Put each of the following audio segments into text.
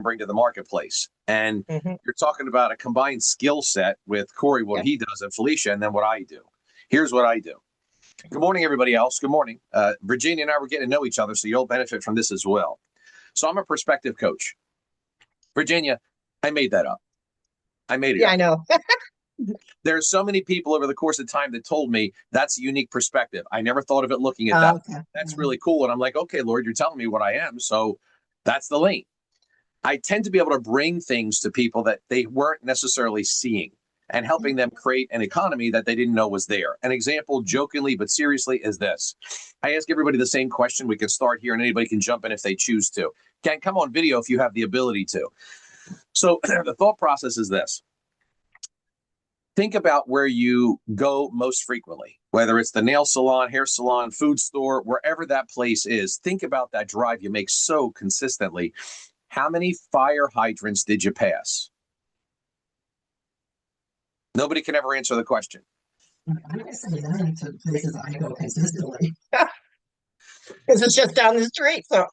bring to the marketplace. And Mhm. you're talking about a combined skill set with Corey, what Yep. he does, and Felicia, and then what I do. Here's what I do. Good morning, everybody else. Good morning. Virginia and I were getting to know each other, so you'll benefit from this as well. So I'm a perspective coach. Virginia, I made that up. I made it Yeah, up. I know. There's so many people over the course of time that told me that's a unique perspective. I never thought of it looking at that. Okay. That's really cool. And I'm like, okay, Lord, you're telling me what I am. So that's the lane. I tend to be able to bring things to people that they weren't necessarily seeing and helping them create an economy that they didn't know was there. An example, jokingly but seriously, is this. I ask everybody the same question. We can start here and anybody can jump in if they choose to. Can come on video if you have the ability to. So the thought process is this. Think about where you go most frequently, whether it's the nail salon, hair salon, food store, wherever that place is. Think about that drive you make so consistently. How many fire hydrants did you pass? Nobody can ever answer the question. I'm going to say that to places I go consistently because it's just down the street. So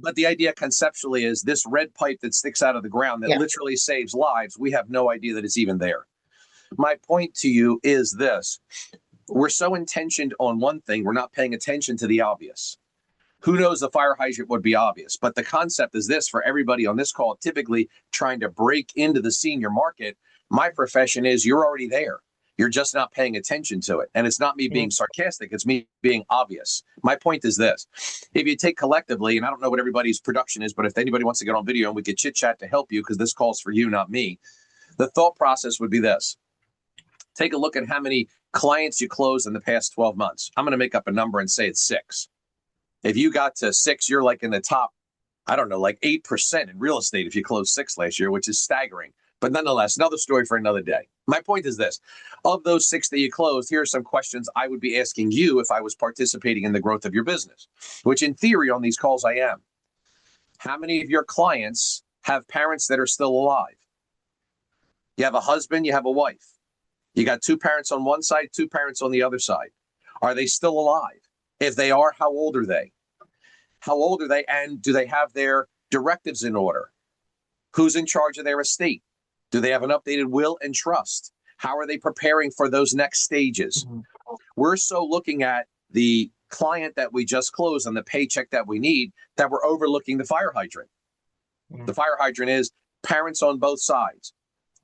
But the idea conceptually is this red pipe that sticks out of the ground that yeah. literally saves lives. We have no idea that it's even there. My point to you is this. We're so intentioned on one thing, we're not paying attention to the obvious. Who knows, the fire hydrant would be obvious. But the concept is this for everybody on this call, typically trying to break into the senior market. My profession is you're already there. You're just not paying attention to it. And it's not me being sarcastic. It's me being obvious. My point is this. If you take collectively, and I don't know what everybody's production is, but if anybody wants to get on video and we could chit chat to help you, because this call's for you, not me, the thought process would be this. Take a look at how many clients you closed in the past 12 months. I'm going to make up a number and say it's 6. If you got to 6, you're like in the top, I don't know, like 8% in real estate if you closed 6 last year, which is staggering. But nonetheless, another story for another day. My point is this. Of those 6 that you closed, here are some questions I would be asking you if I was participating in the growth of your business, which in theory on these calls I am. How many of your clients have parents that are still alive? You have a husband, you have a wife. You got 2 parents on one side, 2 parents on the other side. Are they still alive? If they are, how old are they? How old are they? And do they have their directives in order? Who's in charge of their estate? Do they have an updated will and trust? How are they preparing for those next stages? We're so looking at the client that we just closed and the paycheck that we need that we're overlooking the fire hydrant. The fire hydrant is parents on both sides,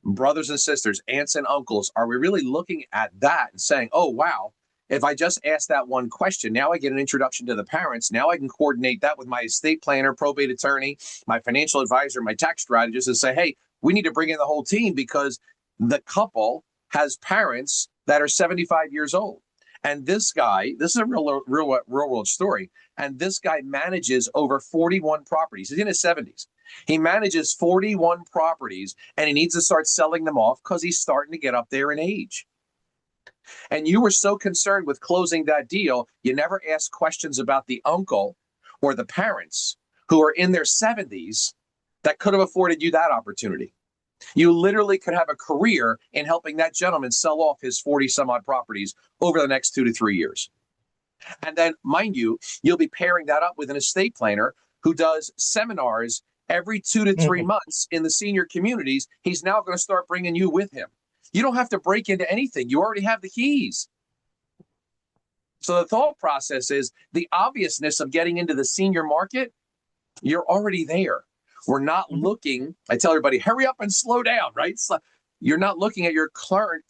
brothers and sisters, aunts and uncles. Are we really looking at that and saying, oh, wow, if I just ask that one question, now I get an introduction to the parents. Now I can coordinate that with my estate planner, probate attorney, my financial advisor, my tax strategist, and say, hey, we need to bring in the whole team because the couple has parents that are 75 years old. And this guy, this is a real world story. And this guy manages over 41 properties. He's in his 70s. He manages 41 properties and he needs to start selling them off because he's starting to get up there in age. And you were so concerned with closing that deal, you never asked questions about the uncle or the parents who are in their 70s that could have afforded you that opportunity. You literally could have a career in helping that gentleman sell off his 40 some odd properties over the next 2 to 3 years. And then, mind you, you'll be pairing that up with an estate planner who does seminars every 2 to 3 months in the senior communities. He's now going to start bringing you with him. You don't have to break into anything. You already have the keys. So the thought process is the obviousness of getting into the senior market. You're already there. We're not looking. I tell everybody, hurry up and slow down, right? So you're not looking at your current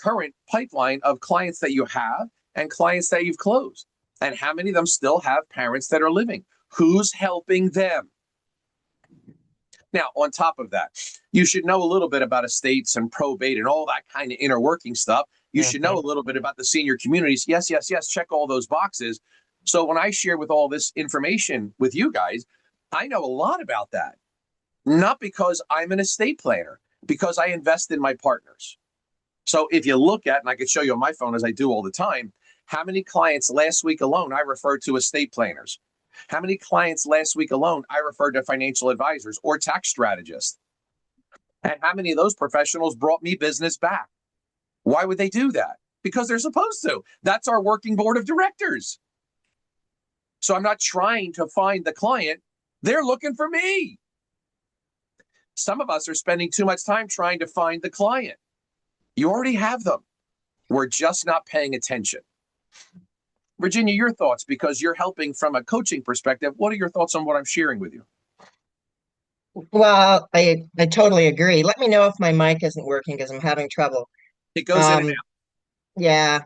pipeline of clients that you have and clients that you've closed. And how many of them still have parents that are living? Who's helping them? Now, on top of that, you should know a little bit about estates and probate and all that kind of inner working stuff. You should know a little bit about the senior communities. Yes, yes, yes. Check all those boxes. So when I share with all this information with you guys, I know a lot about that. Not because I'm an estate planner, because I invest in my partners. So if you look at, and I could show you on my phone as I do all the time, how many clients last week alone I referred to estate planners? How many clients last week alone I referred to financial advisors or tax strategists? And how many of those professionals brought me business back? Why would they do that? Because they're supposed to. That's our working board of directors. So I'm not trying to find the client. They're looking for me. Some of us are spending too much time trying to find the client. You already have them. We're just not paying attention. Virginia, your thoughts, because you're helping from a coaching perspective. What are your thoughts on what I'm sharing with you? Well, I totally agree. Let me know if my mic isn't working because I'm having trouble. It goes in and Um, out. yeah,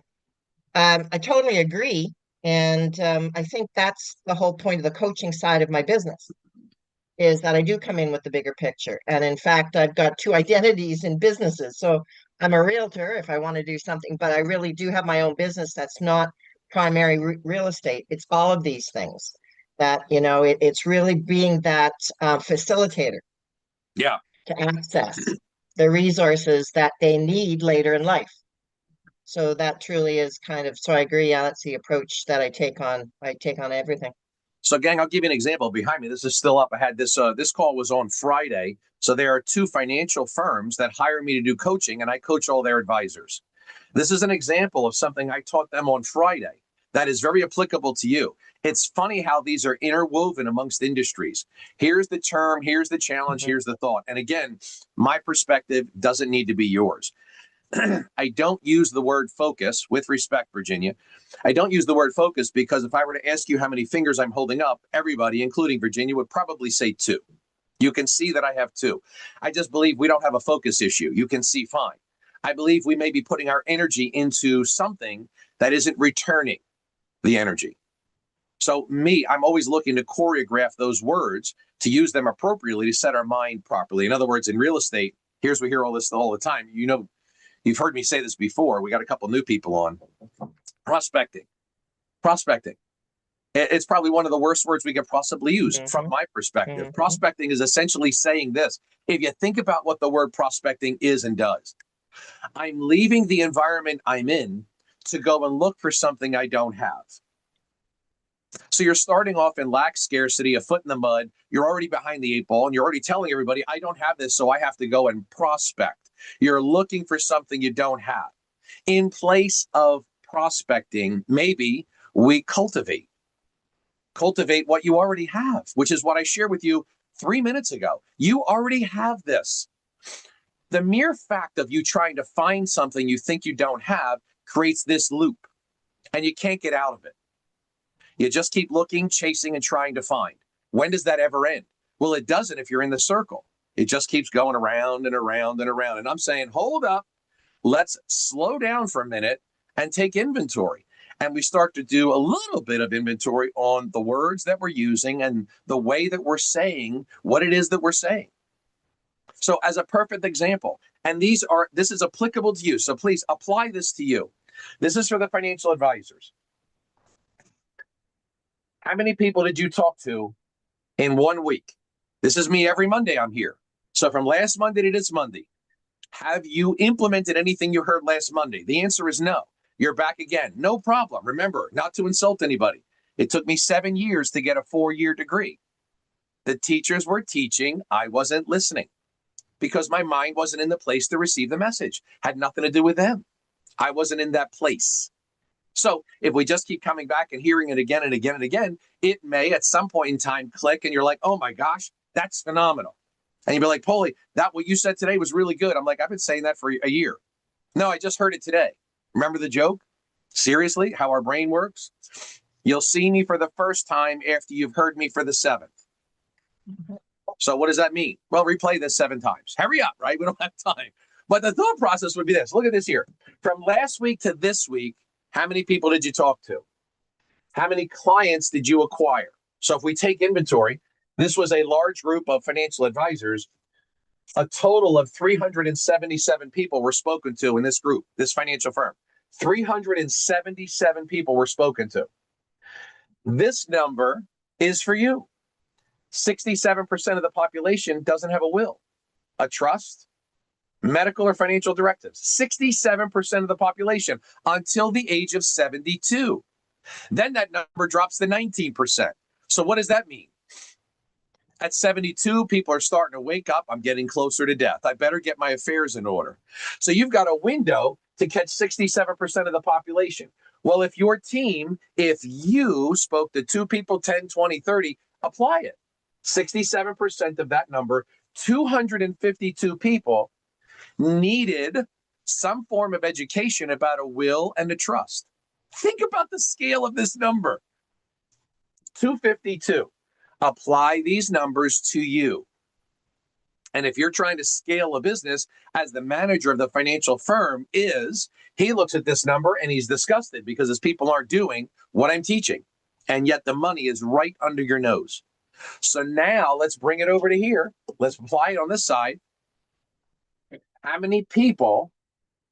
I totally agree. And I think that's the whole point of the coaching side of my business is that I do come in with the bigger picture. And in fact, I've got two identities in businesses. So I'm a realtor if I want to do something, but I really do have my own business that's not primary real estate. It's all of these things that, it's really being that facilitator Yeah. to access the resources that they need later in life. So that truly is so I agree. Yeah, that's the approach that I take on. I take on everything. So, gang, I'll give you an example behind me. This is still up. I had this. This call was on Friday. So there are two financial firms that hire me to do coaching, and I coach all their advisors. This is an example of something I taught them on Friday that is very applicable to you. It's funny how these are interwoven amongst industries. Here's the term, here's the challenge, Mhm. here's the thought. And again, my perspective doesn't need to be yours. I don't use the word focus with respect, Virginia. I don't use the word focus because if I were to ask you how many fingers I'm holding up, everybody, including Virginia, would probably say two. You can see that I have two. I just believe we don't have a focus issue. You can see fine. I believe we may be putting our energy into something that isn't returning the energy. So I'm always looking to choreograph those words to use them appropriately to set our mind properly. In other words, in real estate, we hear all this all the time. You've heard me say this before. We got a couple new people on. Prospecting. Prospecting. It's probably one of the worst words we could possibly use from Mhm. my perspective. Mhm. Prospecting is essentially saying this. If you think about what the word prospecting is and does, I'm leaving the environment I'm in to go and look for something I don't have. So you're starting off in lack, scarcity, a foot in the mud. You're already behind the eight ball and you're already telling everybody, I don't have this, so I have to go and prospect. You're looking for something you don't have. In place of prospecting, maybe we cultivate what you already have, which is what I shared with you 3 minutes ago. You already have this. The mere fact of you trying to find something you think you don't have creates this loop, and you can't get out of it. You just keep looking, chasing, and trying to find. When does that ever end? Well, it doesn't if you're in the circle. It just keeps going around and around and around. And I'm saying, hold up, let's slow down for a minute and take inventory. And we start to do a little bit of inventory on the words that we're using and the way that we're saying what it is that we're saying. So, as a perfect example, and this is applicable to you. So please apply this to you. This is for the financial advisors. How many people did you talk to in 1 week? This is me every Monday. I'm here. So from last Monday to this Monday, have you implemented anything you heard last Monday? The answer is no. You're back again. No problem. Remember, not to insult anybody. It took me 7 years to get a 4-year degree. The teachers were teaching. I wasn't listening because my mind wasn't in the place to receive the message. Had nothing to do with them. I wasn't in that place. So if we just keep coming back and hearing it again and again and again, it may at some point in time click and you're like, oh my gosh, that's phenomenal. And you'd be like, Paulie, that what you said today was really good. I'm like, I've been saying that for a year. No, I just heard it today. Remember the joke? Seriously, how our brain works? You'll see me for the first time after you've heard me for the 7th. So what does that mean? Well, replay this 7 times. Hurry up, right? We don't have time. But the thought process would be this. Look at this here. From last week to this week, how many people did you talk to? How many clients did you acquire? So if we take inventory, this was a large group of financial advisors. A total of 377 people were spoken to in this group, this financial firm. 377 people were spoken to. This number is for you. 67% of the population doesn't have a will, a trust, medical or financial directives. 67% of the population until the age of 72. Then that number drops to 19%. So what does that mean? At 72, people are starting to wake up. I'm getting closer to death. I better get my affairs in order. So you've got a window to catch 67% of the population. Well, if you spoke to 2 people, 10, 20, 30, apply it. 67% of that number 252 people needed some form of education about a will and a trust. Think about the scale of this number. 252. Apply these numbers to you. And if you're trying to scale a business as the manager of the financial firm he looks at this number and he's disgusted because his people aren't doing what I'm teaching. And yet the money is right under your nose. So now let's bring it over to here. Let's apply it on this side. How many people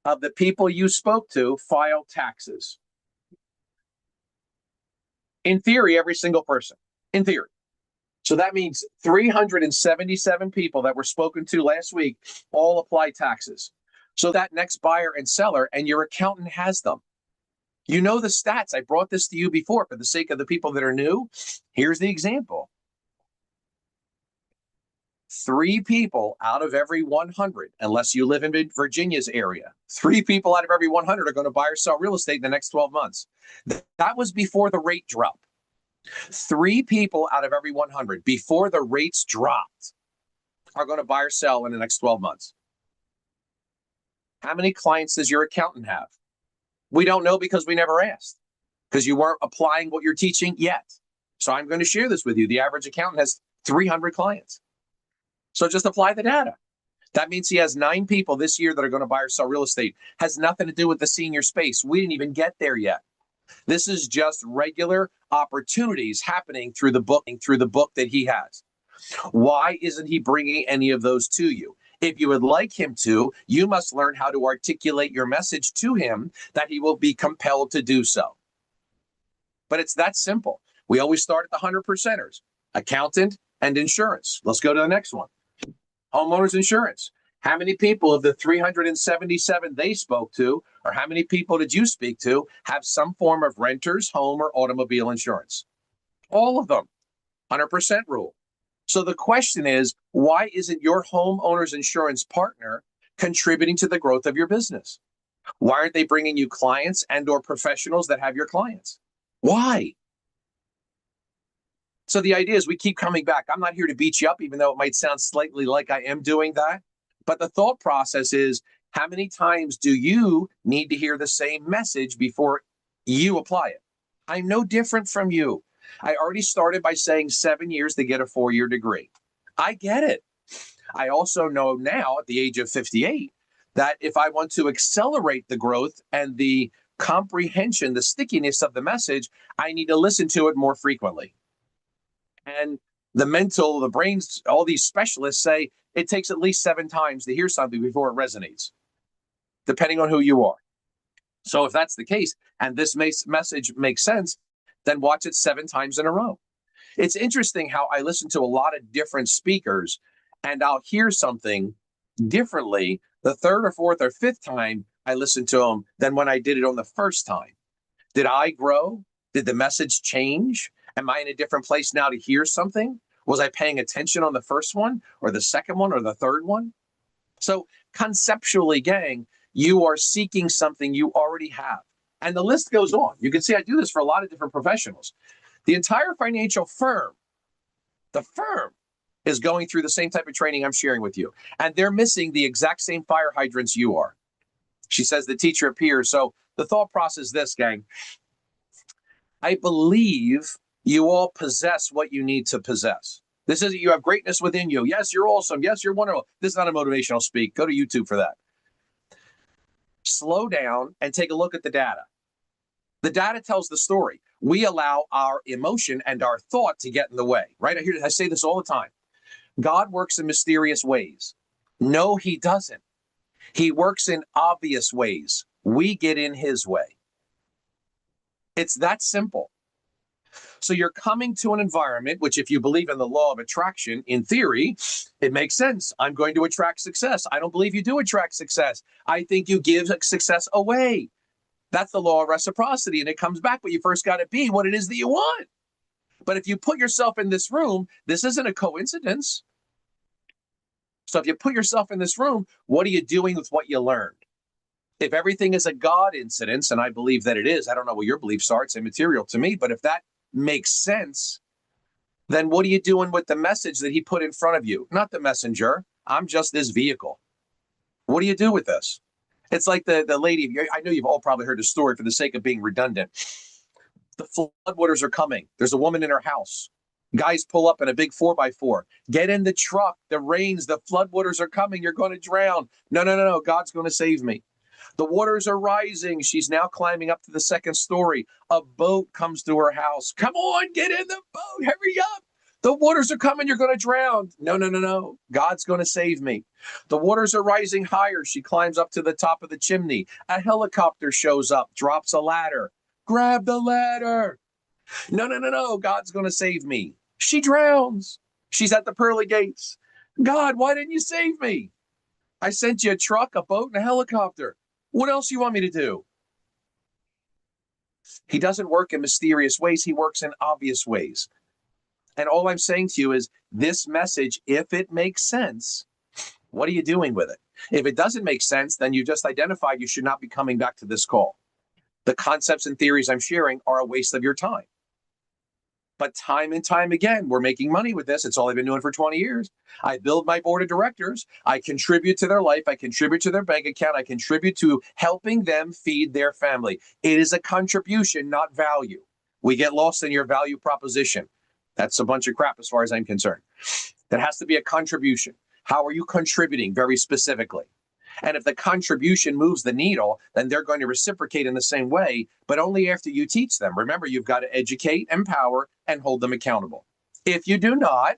of the people you spoke to file taxes? In theory, every single person. In theory. So that means 377 people that were spoken to last week all apply taxes. So that next buyer and seller, and your accountant has them. You know the stats. I brought this to you before for the sake of the people that are new. Here's the example. 3 people out of every 100, unless you live in Virginia's area, 3 people out of every 100 are going to buy or sell real estate in the next 12 months. That was before the rate drop. 3 people out of every 100 before the rates dropped are going to buy or sell in the next 12 months. How many clients does your accountant have? We don't know because we never asked, because you weren't applying what you're teaching yet. So I'm going to share this with you. The average accountant has 300 clients. So just apply the data. That means he has 9 people this year that are going to buy or sell real estate. Has nothing to do with the senior space. We didn't even get there yet. This is just regular opportunities happening through the book that he has. Why isn't he bringing any of those to you? If you would like him to, you must learn how to articulate your message to him that he will be compelled to do so. But it's that simple. We always start at the 100%ers, accountant and insurance. Let's go to the next one. Homeowners insurance. How many people of the 377 they spoke to, or how many people did you speak to, have some form of renters, home, or automobile insurance? All of them. 100% rule. So the question is, why isn't your homeowner's insurance partner contributing to the growth of your business? Why aren't they bringing you clients and or professionals that have your clients? Why? So the idea is we keep coming back. I'm not here to beat you up, even though it might sound slightly like I am doing that. But the thought process is, how many times do you need to hear the same message before you apply it? I'm no different from you. I already started by saying 7 years to get a 4-year degree. I get it. I also know now at the age of 58 that if I want to accelerate the growth and the comprehension, the stickiness of the message, I need to listen to it more frequently. And the brains, all these specialists say it takes at least 7 times to hear something before it resonates, depending on who you are. So if that's the case, and this message makes sense, then watch it 7 times in a row. It's interesting how I listen to a lot of different speakers, and I'll hear something differently the 3rd or 4th or 5th time I listen to them than when I did it on the first time. Did I grow? Did the message change? Am I in a different place now to hear something? Was I paying attention on the first one or the second one or the third one? So conceptually, gang, you are seeking something you already have. And the list goes on. You can see I do this for a lot of different professionals. The entire financial firm, the firm, is going through the same type of training I'm sharing with you. And they're missing the exact same fire hydrants you are. She says the teacher appears. So the thought process is this, gang. I believe you all possess what you need to possess. This isn't you have greatness within you. Yes, you're awesome. Yes, you're wonderful. This is not a motivational speak. Go to YouTube for that. Slow down and take a look at the data. The data tells the story. We allow our emotion and our thought to get in the way, right? I say this all the time. God works in mysterious ways. No, he doesn't. He works in obvious ways. We get in his way. It's that simple. So you're coming to an environment, which if you believe in the law of attraction, in theory, it makes sense. I'm going to attract success. I don't believe you do attract success. I think you give success away. That's the law of reciprocity. And it comes back, but you first got to be what it is that you want. But if you put yourself in this room, this isn't a coincidence. So if you put yourself in this room, what are you doing with what you learned? If everything is a God incidence, and I believe that it is, I don't know what your beliefs are, it's immaterial to me, but if that makes sense, then what are you doing with the message that he put in front of you? Not the messenger. I'm just this vehicle. What do you do with this? It's like the lady, I know you've all probably heard the story for the sake of being redundant. The floodwaters are coming. There's a woman in her house. Guys pull up in a big 4x4. Get in the truck. The rains, the floodwaters are coming. You're going to drown. No, no, no, no. God's going to save me. The waters are rising. She's now climbing up to the second story. A boat comes to her house. Come on, get in the boat. Hurry up. The waters are coming. You're going to drown. No, no, no, no. God's going to save me. The waters are rising higher. She climbs up to the top of the chimney. A helicopter shows up, drops a ladder. Grab the ladder. No, no, no, no. God's going to save me. She drowns. She's at the pearly gates. God, why didn't you save me? I sent you a truck, a boat, and a helicopter. What else do you want me to do? He doesn't work in mysterious ways. He works in obvious ways. And all I'm saying to you is this message, if it makes sense, what are you doing with it? If it doesn't make sense, then you just identified you should not be coming back to this call. The concepts and theories I'm sharing are a waste of your time. But time and time again, we're making money with this. It's all I've been doing for 20 years. I build my board of directors. I contribute to their life. I contribute to their bank account. I contribute to helping them feed their family. It is a contribution, not value. We get lost in your value proposition. That's a bunch of crap as far as I'm concerned. That has to be a contribution. How are you contributing very specifically? And if the contribution moves the needle, then they're going to reciprocate in the same way, but only after you teach them. Remember, you've got to educate, empower, and hold them accountable. If you do not,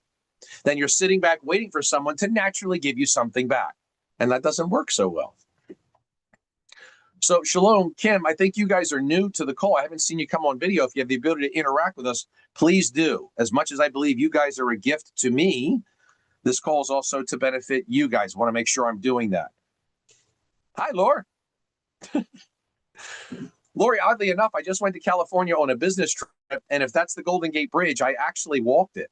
then you're sitting back waiting for someone to naturally give you something back. And that doesn't work so well. So, Shalom, Kim, I think you guys are new to the call. I haven't seen you come on video. If you have the ability to interact with us, please do. As much as I believe you guys are a gift to me, this call is also to benefit you guys. I want to make sure I'm doing that. Hi, Laura. Lori, oddly enough, I just went to California on a business trip, and if that's the Golden Gate Bridge, I actually walked it.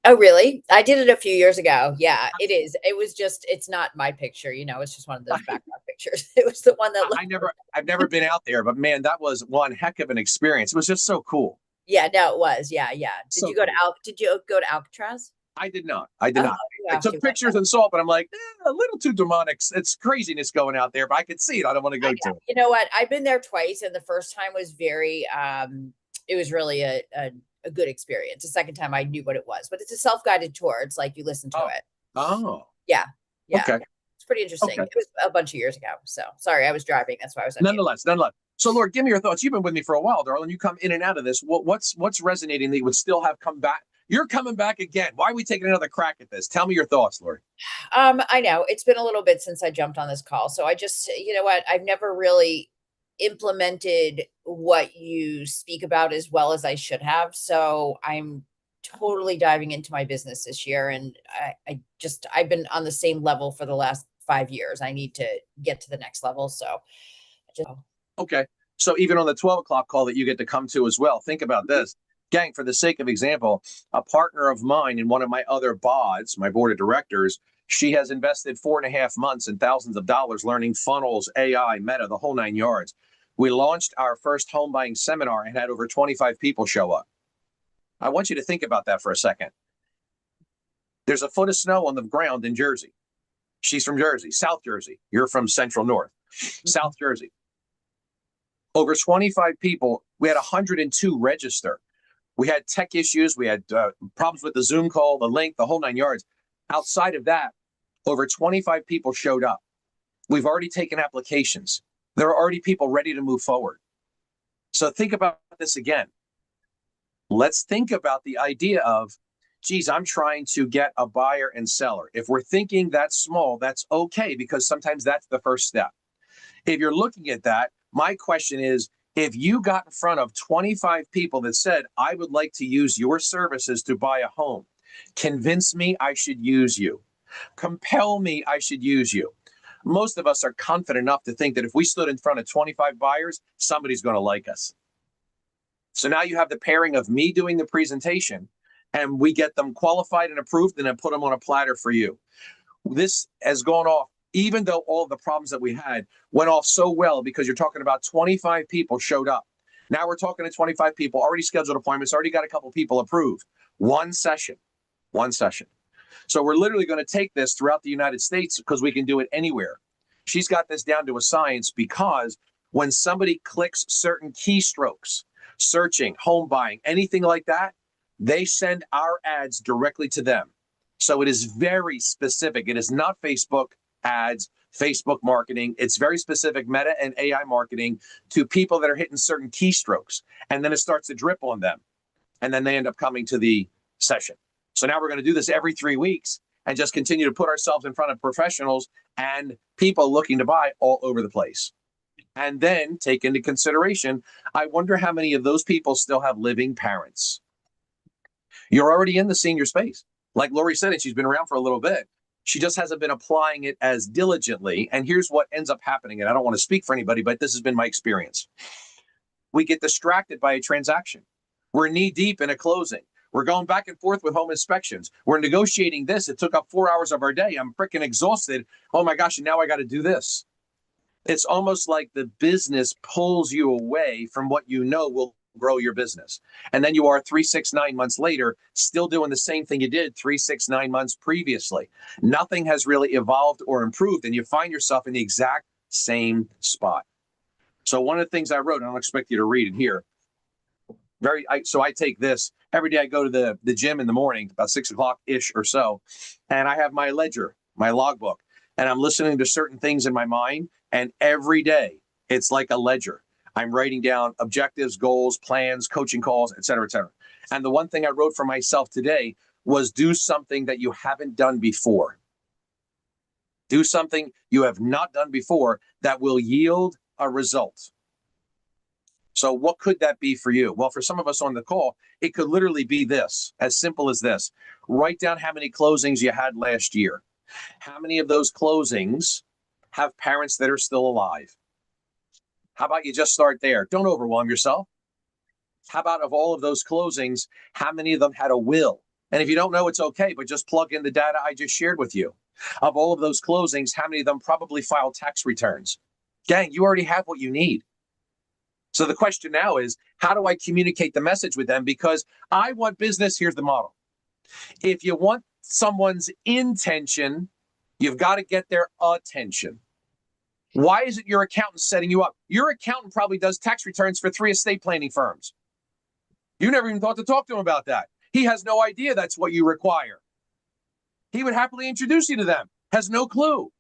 Oh, really? I did it a few years ago. Yeah, it is. It was just, it's not my picture, it's just one of those background pictures. It was the one that I've never been out there, but man, that was one heck of an experience. It was just so cool. Yeah, no, it was. Yeah, yeah. Did you go to Alcatraz? I did not. I took pictures and saw it, but I'm like, a little too demonic. It's craziness going out there, but I could see it. I don't want to go to it. You know what? I've been there twice, and the first time was very, it was really a good experience. The second time I knew what it was, but it's a self-guided tour. It's like you listen to it. Oh. Yeah. Yeah. Okay. It's pretty interesting. Okay. It was a bunch of years ago. So sorry, I was driving. That's why I was nonetheless. So, Lord, give me your thoughts. You've been with me for a while, darling. You come in and out of this. What's resonating that you would still have come back? You're coming back again. Why are we taking another crack at this? Tell me your thoughts, Lori. I know it's been a little bit since I jumped on this call. So I just, you know what? I've never really implemented what you speak about as well as I should have. So I'm totally diving into my business this year. And I've been on the same level for the last 5 years. I need to get to the next level. So okay. So even on the 12 o'clock call that you get to come to as well, think about this. Gang, for the sake of example, a partner of mine in one of my other bods, my board of directors, she has invested 4.5 months and thousands of dollars learning funnels, AI, Meta, the whole 9 yards. We launched our first home buying seminar and had over 25 people show up. I want you to think about that for a second. There's a foot of snow on the ground in Jersey. She's from Jersey, South Jersey. You're from Central North, South Jersey. Over 25 people. We had 102 register. We had tech issues. We had problems with the Zoom call, the link, the whole 9 yards. Outside of that, over 25 people showed up. We've already taken applications. There are already people ready to move forward. So think about this again. Let's think about the idea of, geez, I'm trying to get a buyer and seller. If we're thinking that's small, that's okay, because sometimes that's the first step. If you're looking at that, my question is, if you got in front of 25 people that said, I would like to use your services to buy a home, convince me I should use you, compel me I should use you. Most of us are confident enough to think that if we stood in front of 25 buyers, somebody's going to like us. So now you have the pairing of me doing the presentation, and we get them qualified and approved and then put them on a platter for you. This has gone off, even though all the problems that we had went off so well, because you're talking about 25 people showed up. Now we're talking to 25 people, already scheduled appointments, already got a couple people approved. One session, one session. So we're literally going to take this throughout the United States because we can do it anywhere. She's got this down to a science because when somebody clicks certain keystrokes, searching, home buying, anything like that, they send our ads directly to them. So it is very specific. It is not Facebook ads, Facebook marketing. It's very specific Meta and AI marketing to people that are hitting certain keystrokes. And then it starts to drip on them. And then they end up coming to the session. So now we're going to do this every 3 weeks and just continue to put ourselves in front of professionals and people looking to buy all over the place. And then take into consideration, I wonder how many of those people still have living parents. You're already in the senior space. Like Lori said, and she's been around for a little bit. She just hasn't been applying it as diligently. And here's what ends up happening. And I don't want to speak for anybody, but this has been my experience. We get distracted by a transaction. We're knee deep in a closing. We're going back and forth with home inspections. We're negotiating this. It took up 4 hours of our day. I'm freaking exhausted. Oh my gosh, and now I got to do this. It's almost like the business pulls you away from what you know will grow your business. And then you are 3, 6, 9 months later, still doing the same thing you did 3, 6, 9 months previously. Nothing has really evolved or improved, and you find yourself in the exact same spot. So one of the things I wrote, and I don't expect you to read it here. So I take this every day. I go to the gym in the morning, about 6 o'clock ish or so, and I have my ledger, my logbook, and I'm listening to certain things in my mind. And every day it's like a ledger. I'm writing down objectives, goals, plans, coaching calls, et cetera, et cetera. And the one thing I wrote for myself today was do something that you haven't done before. Do something you have not done before that will yield a result. So what could that be for you? Well, for some of us on the call, it could literally be this, as simple as this. Write down how many closings you had last year. How many of those closings have parents that are still alive? How about you just start there? Don't overwhelm yourself. How about of all of those closings, how many of them had a will? And if you don't know, it's okay, but just plug in the data I just shared with you. Of all of those closings, how many of them probably filed tax returns? Gang, you already have what you need. So the question now is, how do I communicate the message with them? Because I want business. Here's the model. If you want someone's intention, you've got to get their attention. Why is it your accountant setting you up? Your accountant probably does tax returns for 3 estate planning firms. You never even thought to talk to him about that. He has no idea that's what you require. He would happily introduce you to them. Has no clue.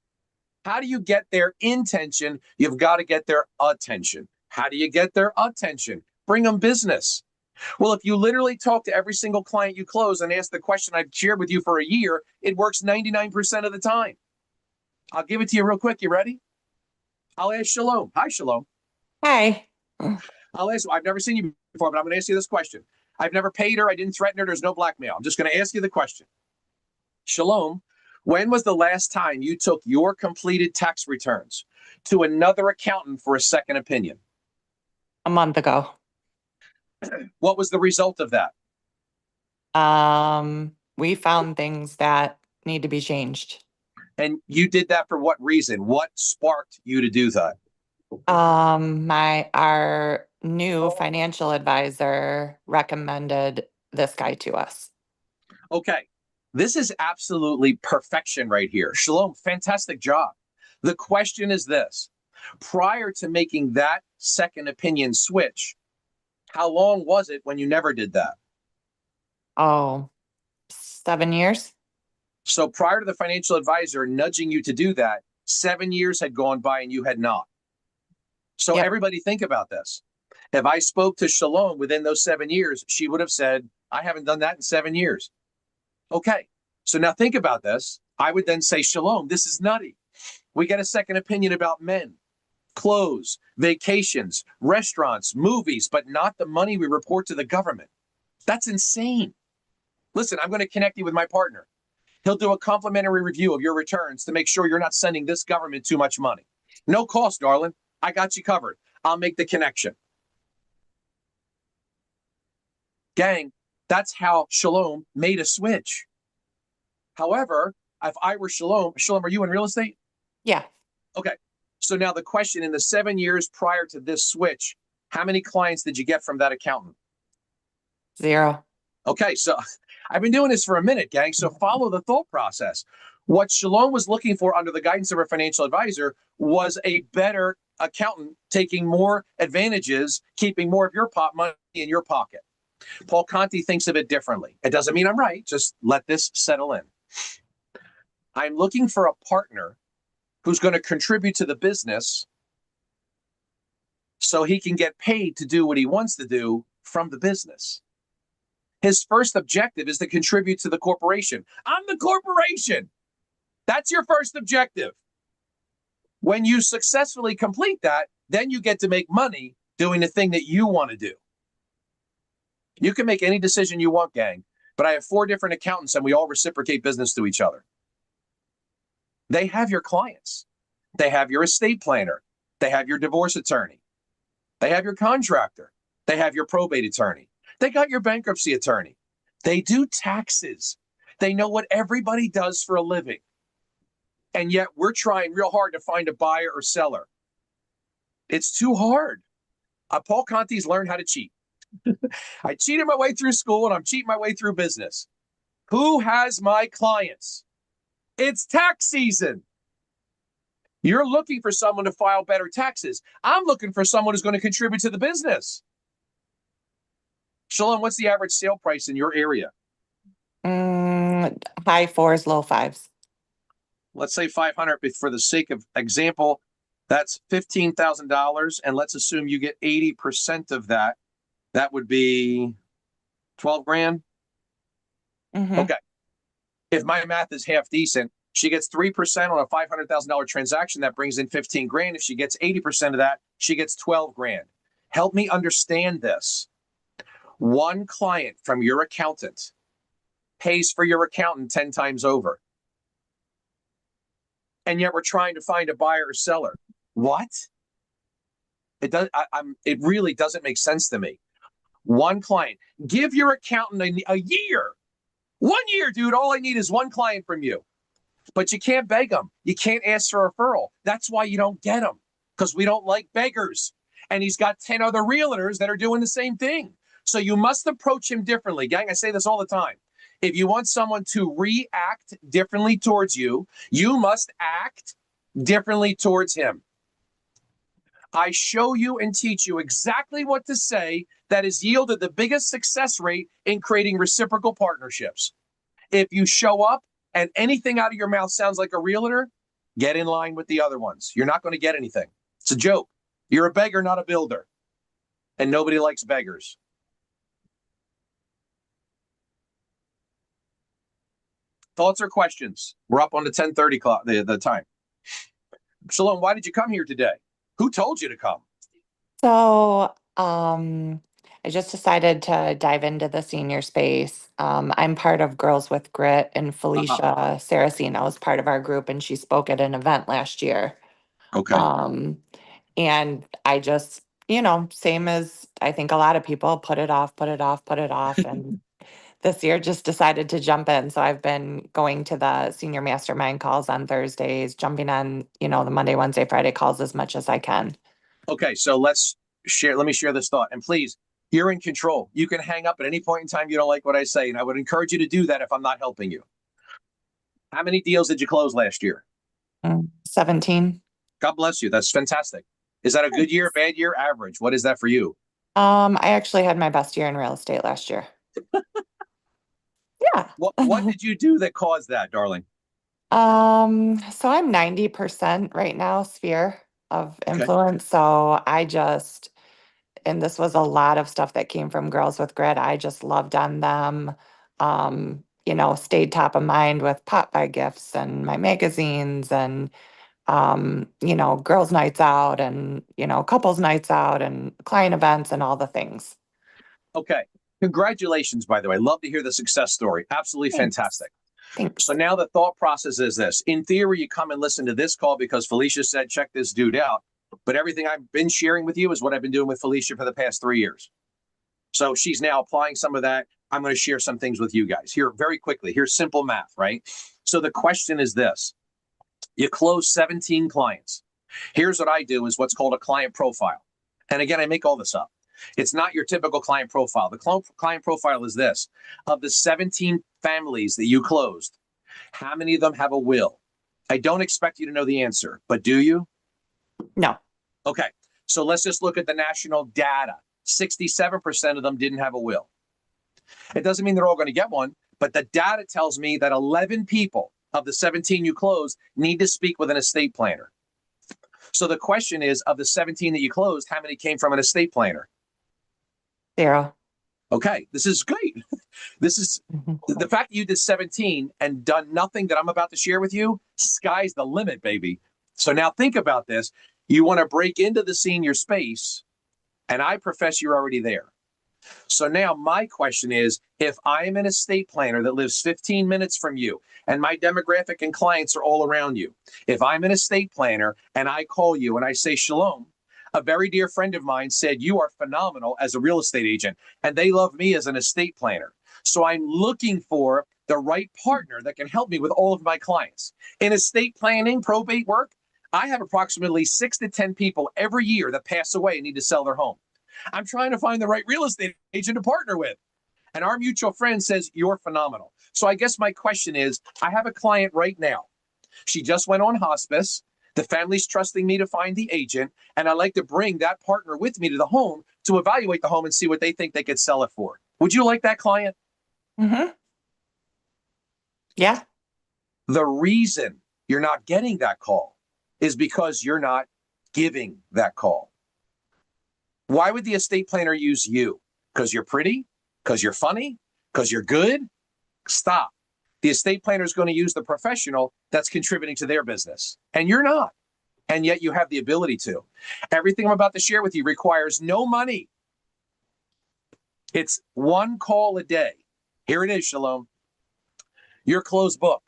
How do you get their intention? You've got to get their attention. How do you get their attention? Bring them business. Well, if you literally talk to every single client you close and ask the question I've shared with you for a year, it works 99% of the time. I'll give it to you real quick. You ready? I'll ask Shalom. Hi, Shalom. Hi. I'll ask you. I've never seen you before, but I'm going to ask you this question. I've never paid her. I didn't threaten her. There's no blackmail. I'm just going to ask you the question. Shalom, when was the last time you took your completed tax returns to another accountant for a second opinion? A month ago. What was the result of that? We found things that need to be changed. And you did that for what reason? What sparked you to do that? Our new financial advisor recommended this guy to us. Okay. This is absolutely perfection right here. Shalom, fantastic job. The question is this. Prior to making that second opinion switch, how long was it when you never did that? Oh, 7 years. So prior to the financial advisor nudging you to do that, 7 years had gone by and you had not. So Yep. Everybody think about this. If I spoke to Shalom within those 7 years, she would have said, I haven't done that in 7 years. Okay. So now think about this. I would then say, Shalom, this is nutty. We get a second opinion about men, clothes, vacations, restaurants, movies, but not the money we report to the government. That's insane. Listen, I'm going to connect you with my partner. He'll do a complimentary review of your returns to make sure you're not sending this government too much money. No cost, darling. I got you covered. I'll make the connection. Gang, that's how Shalom made a switch. However, if I were Shalom, are you in real estate? Yeah. Okay. So now the question, in the 7 years prior to this switch, how many clients did you get from that accountant? 0. Okay. So I've been doing this for a minute, gang. So follow the thought process. What Shalom was looking for under the guidance of her financial advisor was a better accountant taking more advantages, keeping more of your pot money in your pocket. Paul Conti thinks of it differently. It doesn't mean I'm right. Just let this settle in. I'm looking for a partner who's going to contribute to the business so he can get paid to do what he wants to do from the business. His first objective is to contribute to the corporation. I'm the corporation. That's your first objective. When you successfully complete that, then you get to make money doing the thing that you want to do. You can make any decision you want, gang, but I have 4 different accountants and we all reciprocate business to each other. They have your clients. They have your estate planner. They have your divorce attorney. They have your contractor. They have your probate attorney. They got your bankruptcy attorney. They do taxes. They know what everybody does for a living. And yet we're trying real hard to find a buyer or seller. It's too hard. Paul Conti's learned how to cheat. I cheated my way through school and I'm cheating my way through business. Who has my clients? It's tax season. You're looking for someone to file better taxes. I'm looking for someone who's going to contribute to the business. Shalom, what's the average sale price in your area? High 4s, low 5s. Let's say 500, but for the sake of example, that's $15,000. And let's assume you get 80% of that. That would be 12 grand. Mm-hmm. Okay. If my math is half decent, she gets 3% on a $500,000 transaction. That brings in 15 grand. If she gets 80% of that, she gets 12 grand. Help me understand this. One client from your accountant pays for your accountant 10 times over. And yet we're trying to find a buyer or seller. What? It really doesn't make sense to me. One client. Give your accountant a year. 1 year, dude. All I need is one client from you. But you can't beg them. You can't ask for a referral. That's why you don't get them, because we don't like beggars. And he's got 10 other realtors that are doing the same thing. So you must approach him differently. Gang, I say this all the time. If you want someone to react differently towards you, you must act differently towards him. I show you and teach you exactly what to say that has yielded the biggest success rate in creating reciprocal partnerships. If you show up and anything out of your mouth sounds like a realtor, get in line with the other ones. You're not going to get anything. It's a joke. You're a beggar, not a builder. And nobody likes beggars. Thoughts or questions? We're up on the 10:30 clock, the time. Shalom, why did you come here today? Who told you to come? So, I just decided to dive into the senior space. I'm part of Girls with Grit, and Felicia Saraceno is part of our group, and she spoke at an event last year. Okay. And I just, same as I think a lot of people, put it off. And this year just decided to jump in. So I've been going to the senior mastermind calls on Thursdays, jumping on, the Monday, Wednesday, Friday calls as much as I can. Okay, so let me share this thought. And please, you're in control. You can hang up at any point in time you don't like what I say. And I would encourage you to do that if I'm not helping you. How many deals did you close last year? 17. God bless you. That's fantastic. Is that a good year, bad year, average? What is that for you? I actually had my best year in real estate last year. Yeah. What did you do that caused that, darling? So I'm 90% right now sphere of influence. So and this was a lot of stuff that came from Girls with Grit. I just loved on them. Stayed top of mind with pop by gifts and my magazines and, girls' nights out and, couples' nights out and client events and all the things. Okay. Congratulations, by the way. Love to hear the success story. Absolutely fantastic. Thanks. So now the thought process is this. In theory, you come and listen to this call because Felicia said, check this dude out. But everything I've been sharing with you is what I've been doing with Felicia for the past 3 years. So she's now applying some of that. I'm going to share some things with you guys here very quickly. Here's simple math, right? So the question is this. You close 17 clients. Here's what I do is what's called a client profile. And again, I make all this up. It's not your typical client profile. The client profile is this. Of the 17 families that you closed, how many of them have a will? I don't expect you to know the answer, but do you? No. Okay. So let's just look at the national data. 67% of them didn't have a will. It doesn't mean they're all going to get one, but the data tells me that 11 people of the 17 you closed need to speak with an estate planner. So the question is, of the 17 that you closed, how many came from an estate planner? 0. Okay, this is great. This is the fact that you did 17 and done nothing that I'm about to share with you. Sky's the limit, baby. So now think about this. You want to break into the senior space, and I profess you're already there. So now my question is, if I am an estate planner that lives 15 minutes from you and my demographic and clients are all around you, if I'm an estate planner and I call you and I say, Shalom, a very dear friend of mine said you are phenomenal as a real estate agent and they love me as an estate planner. So I'm looking for the right partner that can help me with all of my clients. In estate planning, probate work, I have approximately 6 to 10 people every year that pass away and need to sell their home. I'm trying to find the right real estate agent to partner with. And our mutual friend says, you're phenomenal. So I guess my question is, I have a client right now. She just went on hospice. The family's trusting me to find the agent. And I'd like to bring that partner with me to the home to evaluate the home and see what they think they could sell it for. Would you like that client? Mm-hmm. Yeah. The reason you're not getting that call is because you're not giving that call. Why would the estate planner use you? Because you're pretty? Because you're funny? Because you're good? Stop. The estate planner is going to use the professional that's contributing to their business. And you're not. And yet you have the ability to. Everything I'm about to share with you requires no money. It's one call a day. Here it is, Shalom. Your closed book.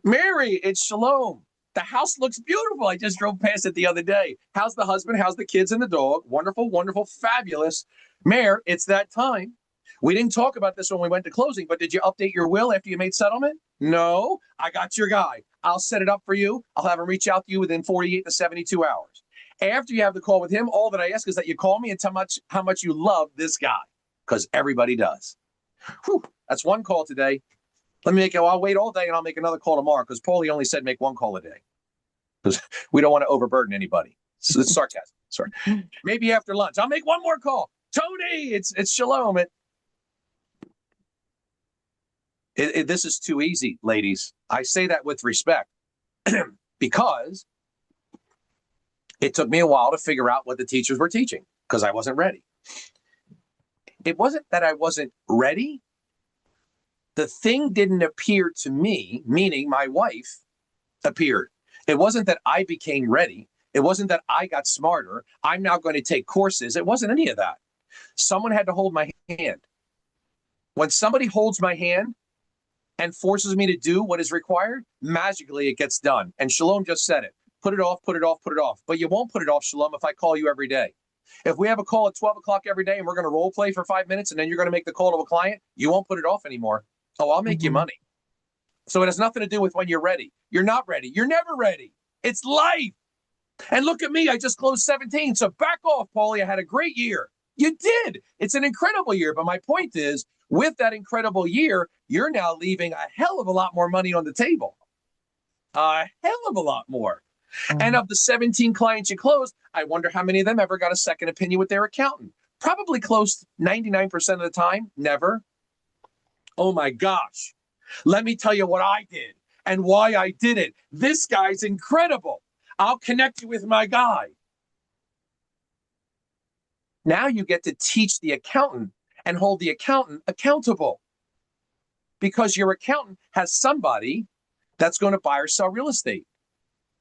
Mary, it's Shalom. The house looks beautiful. I just drove past it the other day. How's the husband? How's the kids and the dog? Wonderful, wonderful, fabulous. Mayor, it's that time. We didn't talk about this when we went to closing, but did you update your will after you made settlement? No, I got your guy. I'll set it up for you. I'll have him reach out to you within 48 to 72 hours. After you have the call with him, all that I ask is that you call me and tell how much you love this guy, because everybody does. Whew, that's one call today. Let me I'll wait all day and I'll make another call tomorrow, because Paulie only said make one call a day. Because we don't want to overburden anybody. So it's sarcasm. Sorry. Maybe after lunch. I'll make one more call. Tony, it's Shalom. This is too easy, ladies. I say that with respect because it took me a while to figure out what the teachers were teaching because I wasn't ready. It wasn't that I wasn't ready. The thing didn't appear to me, meaning my wife appeared. It wasn't that I became ready. It wasn't that I got smarter. I'm now going to take courses. It wasn't any of that. Someone had to hold my hand. When somebody holds my hand and forces me to do what is required, magically it gets done. And Shalom just said it. Put it off, put it off, put it off. But you won't put it off, Shalom, if I call you every day. If we have a call at 12 o'clock every day and we're going to role play for 5 minutes and then you're going to make the call to a client, you won't put it off anymore. Oh, I'll make you money. So it has nothing to do with when you're ready. You're not ready. You're never ready. It's life. And look at me. I just closed 17. So back off, Paulie. I had a great year. You did. It's an incredible year. But my point is, with that incredible year, you're now leaving a hell of a lot more money on the table. A hell of a lot more. And of the 17 clients you closed, I wonder how many of them ever got a second opinion with their accountant. Probably close 99% of the time. Never. Oh my gosh. Let me tell you what I did and why I did it. This guy's incredible. I'll connect you with my guy. Now you get to teach the accountant and hold the accountant accountable, because your accountant has somebody that's going to buy or sell real estate.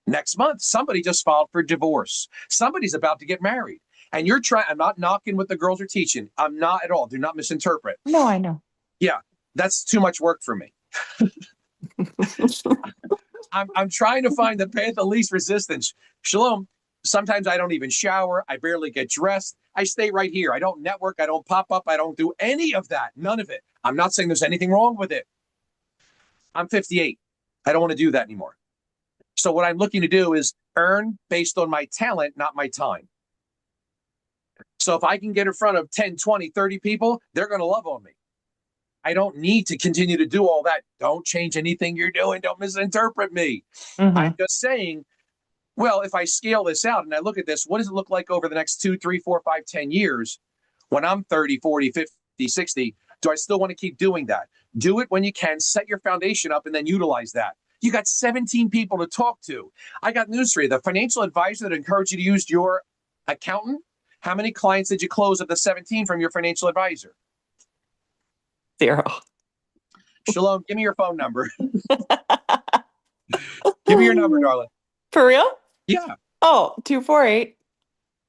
Next month, somebody just filed for divorce. Somebody's about to get married. And you're trying, I'm not knocking what the girls are teaching. I'm not at all. Do not misinterpret. No, I know. Yeah, that's too much work for me. I'm trying to find the path of least resistance. Shalom, sometimes I don't even shower. I barely get dressed. I stay right here. I don't network. I don't pop up. I don't do any of that. None of it. I'm not saying there's anything wrong with it. I'm 58. I don't want to do that anymore. So what I'm looking to do is earn based on my talent, not my time. So if I can get in front of 10, 20, 30 people, they're going to love on me. I don't need to continue to do all that. Don't change anything you're doing. Don't misinterpret me. I'm just saying, well, if I scale this out and I look at this, what does it look like over the next 2, 3, 4, 5, 10 years? When I'm 30, 40, 50, 60, do I still want to keep doing that? Do it when you can, set your foundation up, and then utilize that. You got 17 people to talk to. I got news for you. The financial advisor that encouraged you to use your accountant, how many clients did you close of the 17 from your financial advisor? 0. Shalom, give me your phone number. Give me your number, darling. For real? Yeah. Oh,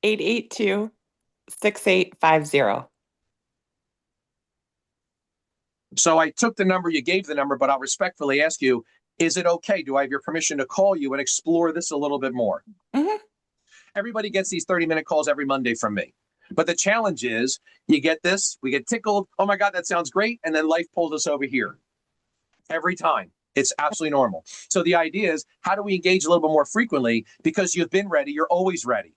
248-882-6850. So I took the number, you gave the number, but I'll respectfully ask you, is it okay? Do I have your permission to call you and explore this a little bit more? Everybody gets these 30-minute calls every Monday from me. But the challenge is, you get this, we get tickled. Oh my God, that sounds great. And then life pulls us over here. Every time. It's absolutely normal. So the idea is, how do we engage a little bit more frequently? Because you've been ready, you're always ready.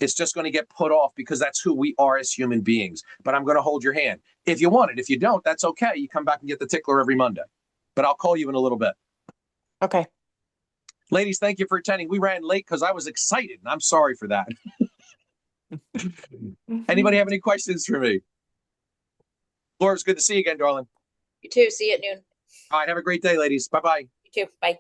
It's just going to get put off because that's who we are as human beings. But I'm going to hold your hand. If you want it, if you don't, that's okay. You come back and get the tickler every Monday. But I'll call you in a little bit. Okay. Ladies, thank you for attending. We ran late because I was excited, and I'm sorry for that. Anybody have any questions for me? Laura, it's good to see you again, darling. You too. See you at noon. All right, have a great day, ladies. Bye-bye. You too. Bye.